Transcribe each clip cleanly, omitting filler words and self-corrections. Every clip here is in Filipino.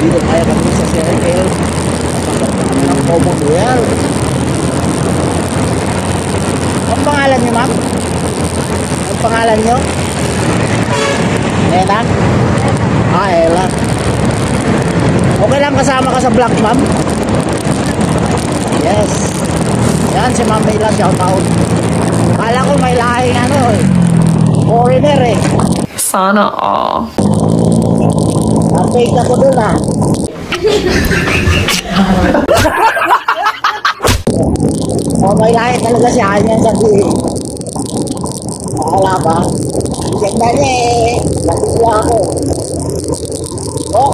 dito tayo kami sa circle. Pasok na kami ng Commonwealth. Ang pangalan niyo, ma'am? Ang pangalan niyo? Ella? Ah, Ella. Okay lang kasama ka sa vlog, ma'am? Yes. Yan si Ma'am Ella, shout out. Kala ko may lahing ano eh, foreigner eh. Sana all. Update ako dun ah. Oh, may lahing talaga si Anya sabi. Wala ba? Check na niya eh. Natisiya ako. Oh.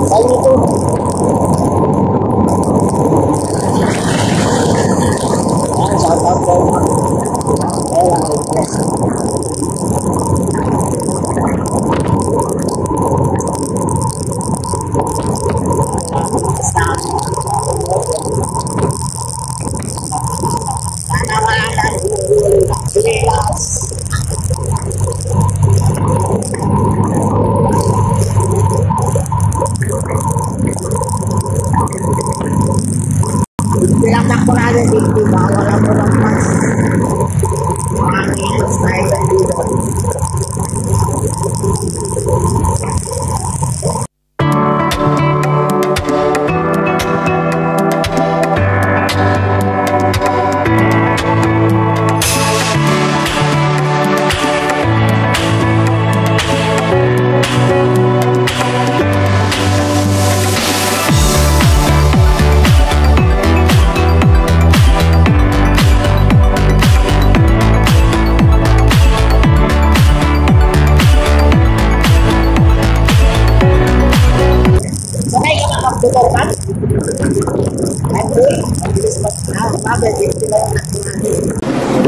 Salito. Yan, shout out po. Ayan, press. Bilaktak ko natin dito, wala mo lang mas. Mga kilos tayo dito.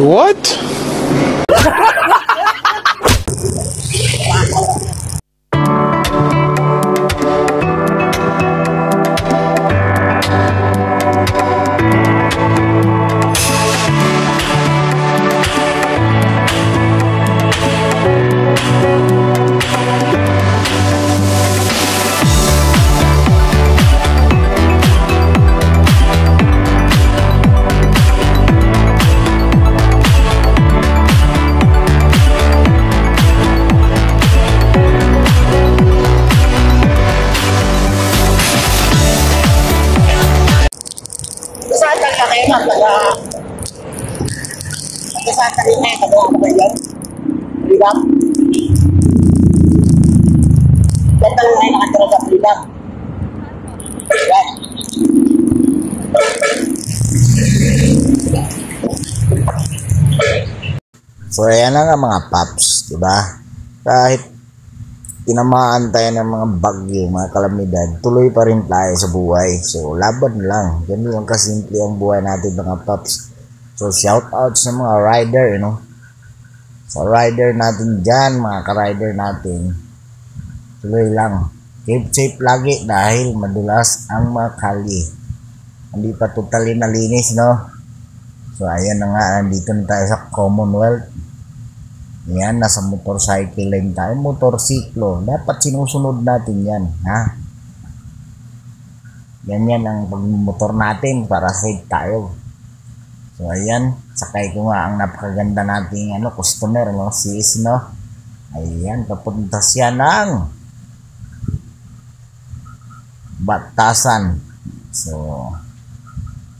What? Saan ka rin eh, kagawa ka ba yan? Freedom? Yan talaga ay nakatira sa Freedom. Yan. So ayan na nga mga paps, diba? Kahit tinamaan tayo ng mga bagyo, mga kalamidad, tuloy pa rin tayo sa buhay. So laban lang. Ganun lang kasimple ang buhay natin mga paps. So shout out sa mga rider, you know. Sa rider natin dyan, mga ka-rider natin. Tuloy lang. Keep safe lagi dahil madulas ang mga kali. Hindi pa totally nalinis, no? So ayan na nga, nandito na tayo sa Commonwealth. Yan, nasa motorcycle lane tayo. Motorsiklo. Dapat sinusunod natin yan, ha? Yan ang pagmotor natin para safe tayo. So ayan, sakay ko nga ang napakaganda nating customer, no? Sis, no? Ayan, papunta siya ng Batasan. So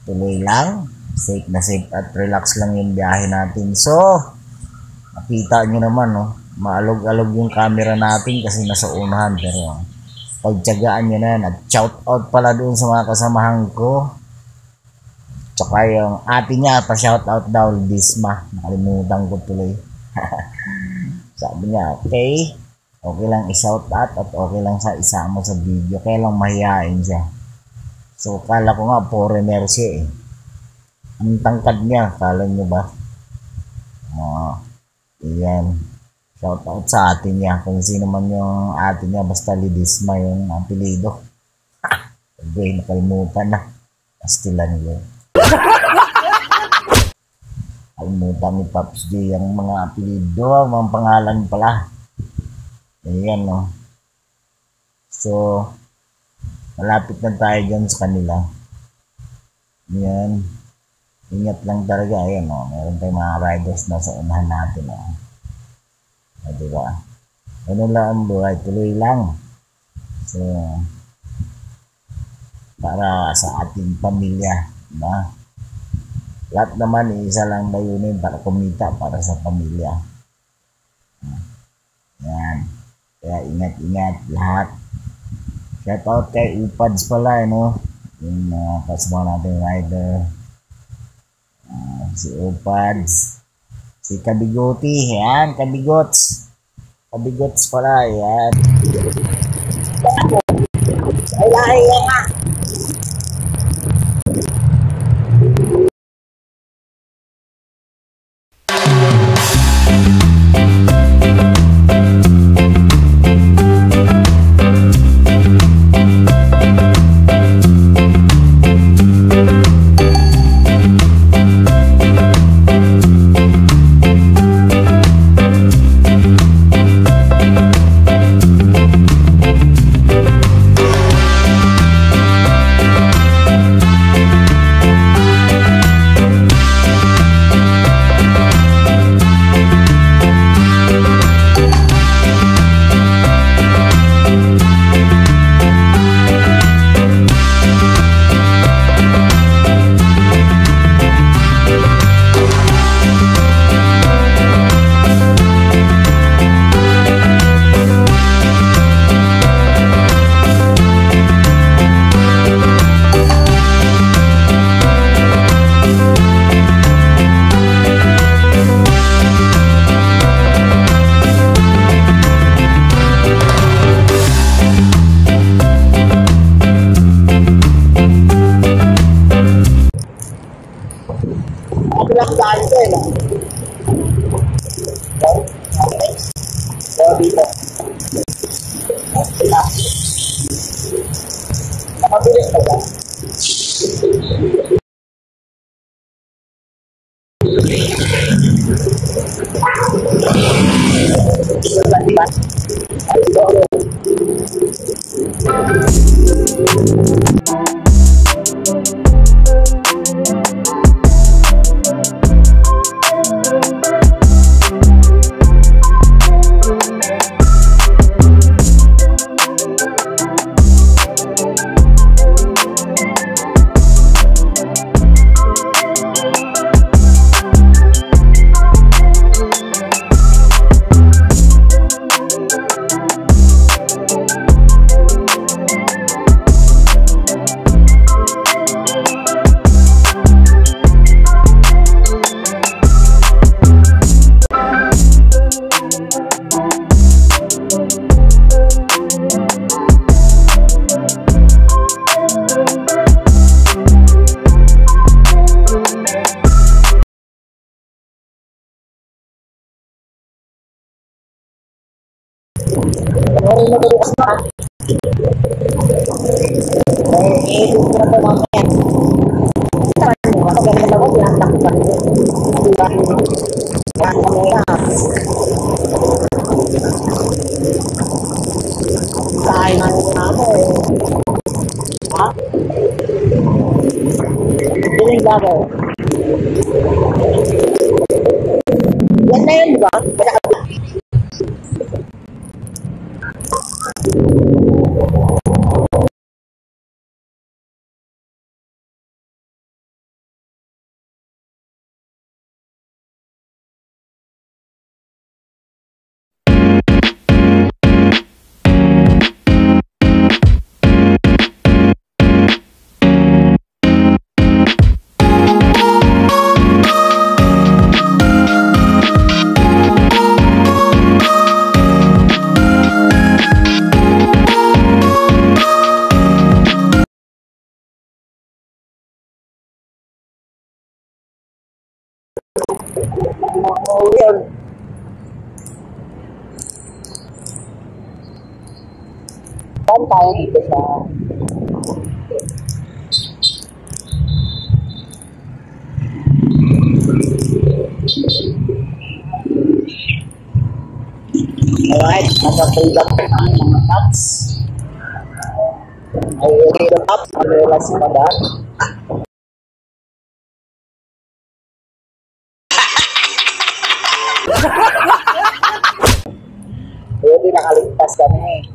tuloy lang, safe na safe at relax lang yung biyahe natin. So nakita nyo naman, no? Maalog-alog yung camera natin kasi nasa unahan, pero pagtyagaan nyo na yan. At shout out pala doon sa mga kasamahan ko. Tsaka yung ate niya, pa-shoutout daw, Disma. Nakalimutan ko tuloy. Sabi niya, okay lang i-shoutout at okay lang sa isama sa video. Kaya lang mahihain siya. So, kala ko nga, foreigner siya eh. Ang tangkad niya, kala niyo ba? Ayan. Shoutout sa ate niya. Kung sino man yung ate niya, basta Lidisma yung apelido. Nakalimutan na. Pastilan yun. Kalimutan ni Pops J ang mga apelido, mga pangalan pala. Ayan, no. So, malapit na tayo dyan sa kanila. Ayan. Ingat lang talaga. Ayan, no. Meron tayong mga riders na sa unahan natin, no. Diba? Ano lang ang buhay, tuloy lang. So, para sa ating pamilya, diba? Lahat naman, isa lang layunin para kumita para sa pamilya. Yan. Kaya ingat-ingat lahat. Shout out kay Upads pala, no? Yung kasama natin rider. Si Upads. Si Kabigoti. Yan, Kabigots. Kabigots pala, yan. Ay, lahi yan nga. Bilang daan ko eh. So, dito. Nakabilis ka ba? Ay, madalas na. Ay, dito na po mamaya. Sabi mo, ako ganun lang ako, binatak pa rin. Diba? Yan kami na. Kain na rin ako eh. Ha? Dinig ba ako? Yan na yun, diba? Basta ka ba? Oh, yun. Saan tayo dito sa... Alright, nasa-freedom kami mga cats. Ay, freedom up, malala si Madar. Pwede nakaligtas kami.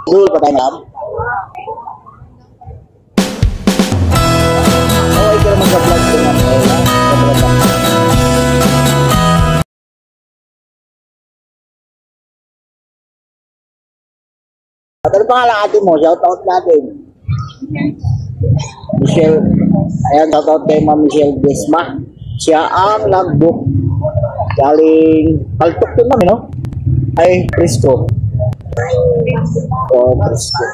Cool pa tayo, ma'am? Okay, pero mag-vlog ko nga. Ano pangalan ate mo? Shoutout natin. Michelle. Ayan, shoutout kay Ma'am Michelle Desma. Siya ang nag-book galing Paltok din namin, no? Ay, Frisco. Frisco.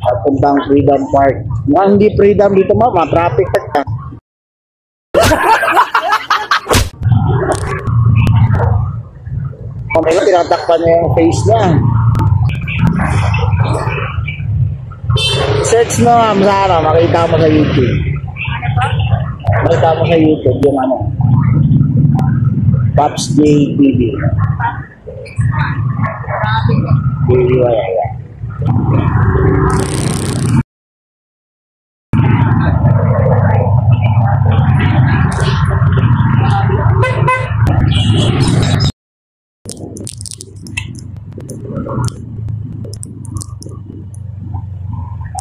Papuntang Freedom Park. Mukhang hindi freedom dito, ma'am. Traffic na. Pamela, tinatakpan niya yung face niya. Search mo, ma'am, sana. Makita mo sa YouTube. Makita mo sa YouTube yung ano. Pops J TV.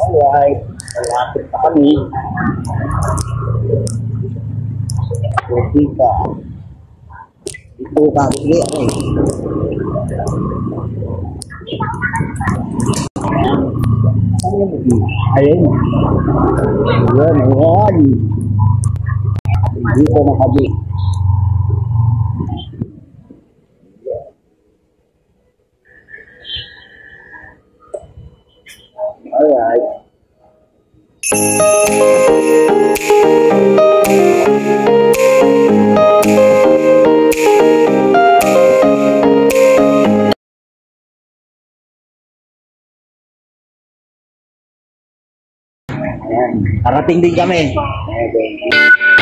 Alright, malapit na kami. Buti ka. Ito ka, bigay ako eh. Ayun. Ayun, ayun. Dito na kami. Alright. Ayan, parating din kami. Okay.